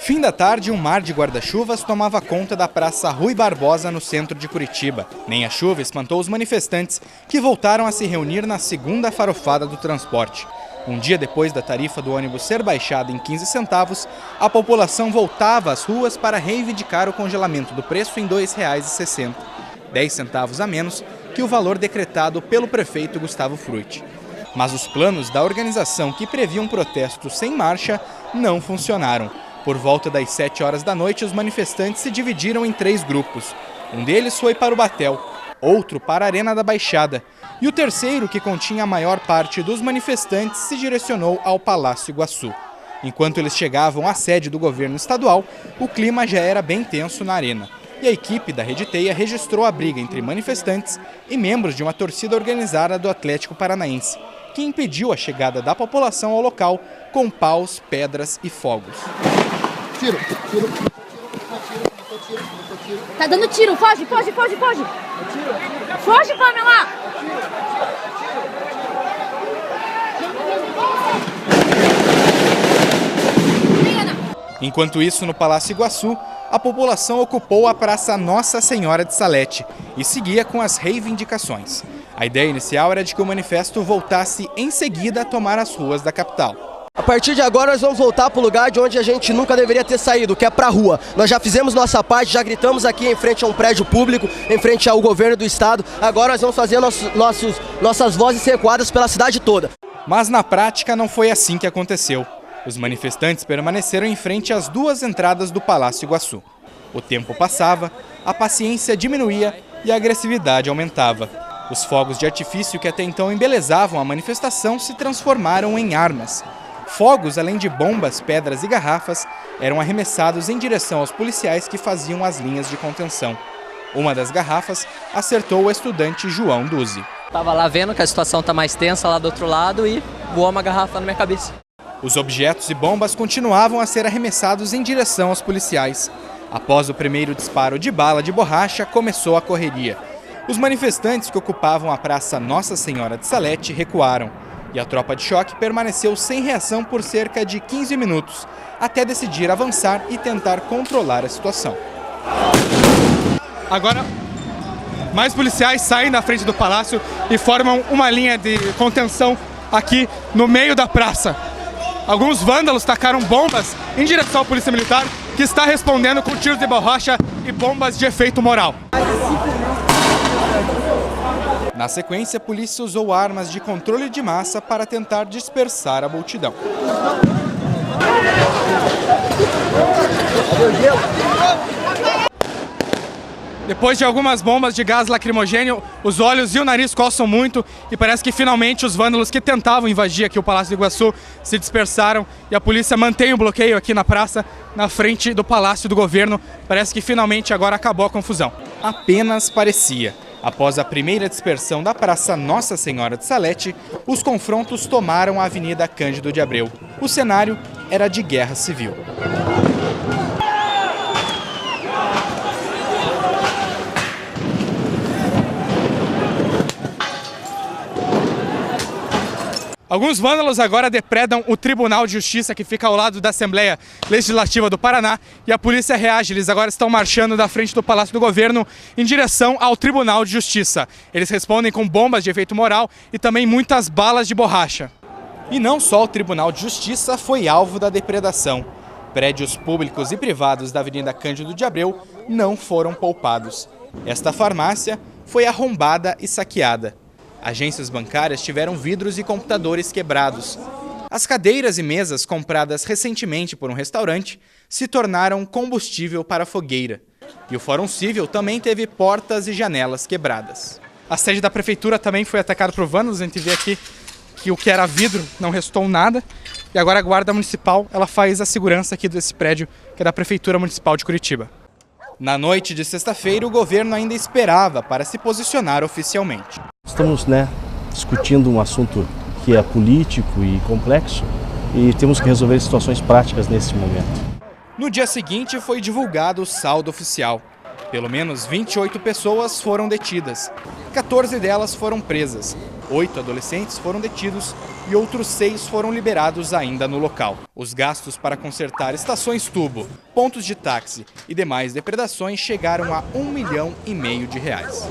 Fim da tarde, um mar de guarda-chuvas tomava conta da Praça Rui Barbosa, no centro de Curitiba. Nem a chuva espantou os manifestantes, que voltaram a se reunir na segunda farofada do transporte. Um dia depois da tarifa do ônibus ser baixada em 15 centavos, a população voltava às ruas para reivindicar o congelamento do preço em R$ 2,60, 10 centavos a menos que o valor decretado pelo prefeito Gustavo Frutti. Mas os planos da organização que previam protestos sem marcha não funcionaram. Por volta das 7 horas da noite, os manifestantes se dividiram em 3 grupos. Um deles foi para o Batel, outro para a Arena da Baixada, e o terceiro, que continha a maior parte dos manifestantes, se direcionou ao Palácio Iguaçu. Enquanto eles chegavam à sede do governo estadual, o clima já era bem tenso na arena. E a equipe da Rede Teia registrou a briga entre manifestantes e membros de uma torcida organizada do Atlético Paranaense, que impediu a chegada da população ao local com paus, pedras e fogos. Tiro. Tá dando tiro, foge. Foge, Pamela! Enquanto isso, no Palácio Iguaçu, a população ocupou a Praça Nossa Senhora de Salete e seguia com as reivindicações. A ideia inicial era de que o manifesto voltasse em seguida a tomar as ruas da capital. A partir de agora nós vamos voltar para o lugar de onde a gente nunca deveria ter saído, que é para a rua. Nós já fizemos nossa parte, já gritamos aqui em frente a um prédio público, em frente ao governo do estado. Agora nós vamos fazer nossas vozes ecoadas pela cidade toda. Mas na prática não foi assim que aconteceu. Os manifestantes permaneceram em frente às 2 entradas do Palácio Iguaçu. O tempo passava, a paciência diminuía e a agressividade aumentava. Os fogos de artifício que até então embelezavam a manifestação se transformaram em armas. Fogos, além de bombas, pedras e garrafas, eram arremessados em direção aos policiais que faziam as linhas de contenção. Uma das garrafas acertou o estudante João Duzzi. Estava lá vendo que a situação está mais tensa lá do outro lado e voou uma garrafa na minha cabeça. Os objetos e bombas continuavam a ser arremessados em direção aos policiais. Após o primeiro disparo de bala de borracha, começou a correria. Os manifestantes que ocupavam a Praça Nossa Senhora de Salete recuaram. E a tropa de choque permaneceu sem reação por cerca de 15 minutos, até decidir avançar e tentar controlar a situação. Agora, mais policiais saem da frente do palácio e formam uma linha de contenção aqui no meio da praça. Alguns vândalos tacaram bombas em direção à polícia militar, que está respondendo com tiros de borracha e bombas de efeito moral. Na sequência, a polícia usou armas de controle de massa para tentar dispersar a multidão. Depois de algumas bombas de gás lacrimogêneo, os olhos e o nariz coçam muito e parece que finalmente os vândalos que tentavam invadir aqui o Palácio do Iguaçu se dispersaram e a polícia mantém o bloqueio aqui na praça, na frente do Palácio do Governo. Parece que finalmente agora acabou a confusão. Apenas parecia. Após a primeira dispersão da Praça Nossa Senhora de Salete, os confrontos tomaram a Avenida Cândido de Abreu. O cenário era de guerra civil. Alguns vândalos agora depredam o Tribunal de Justiça, que fica ao lado da Assembleia Legislativa do Paraná, e a polícia reage. Eles agora estão marchando da frente do Palácio do Governo em direção ao Tribunal de Justiça. Eles respondem com bombas de efeito moral e também muitas balas de borracha. E não só o Tribunal de Justiça foi alvo da depredação. Prédios públicos e privados da Avenida Cândido de Abreu não foram poupados. Esta farmácia foi arrombada e saqueada. Agências bancárias tiveram vidros e computadores quebrados. As cadeiras e mesas compradas recentemente por um restaurante se tornaram combustível para a fogueira. E o Fórum Civil também teve portas e janelas quebradas. A sede da prefeitura também foi atacada por vândalos. A gente vê aqui que o que era vidro não restou nada. E agora a Guarda Municipal ela faz a segurança aqui desse prédio, que é da Prefeitura Municipal de Curitiba. Na noite de sexta-feira, o governo ainda esperava para se posicionar oficialmente. Estamos discutindo um assunto que é político e complexo e temos que resolver situações práticas nesse momento. No dia seguinte foi divulgado o saldo oficial. Pelo menos 28 pessoas foram detidas. 14 delas foram presas. 8 adolescentes foram detidos e outros 6 foram liberados ainda no local. Os gastos para consertar estações tubo, pontos de táxi e demais depredações chegaram a R$ 1,5 milhão de reais.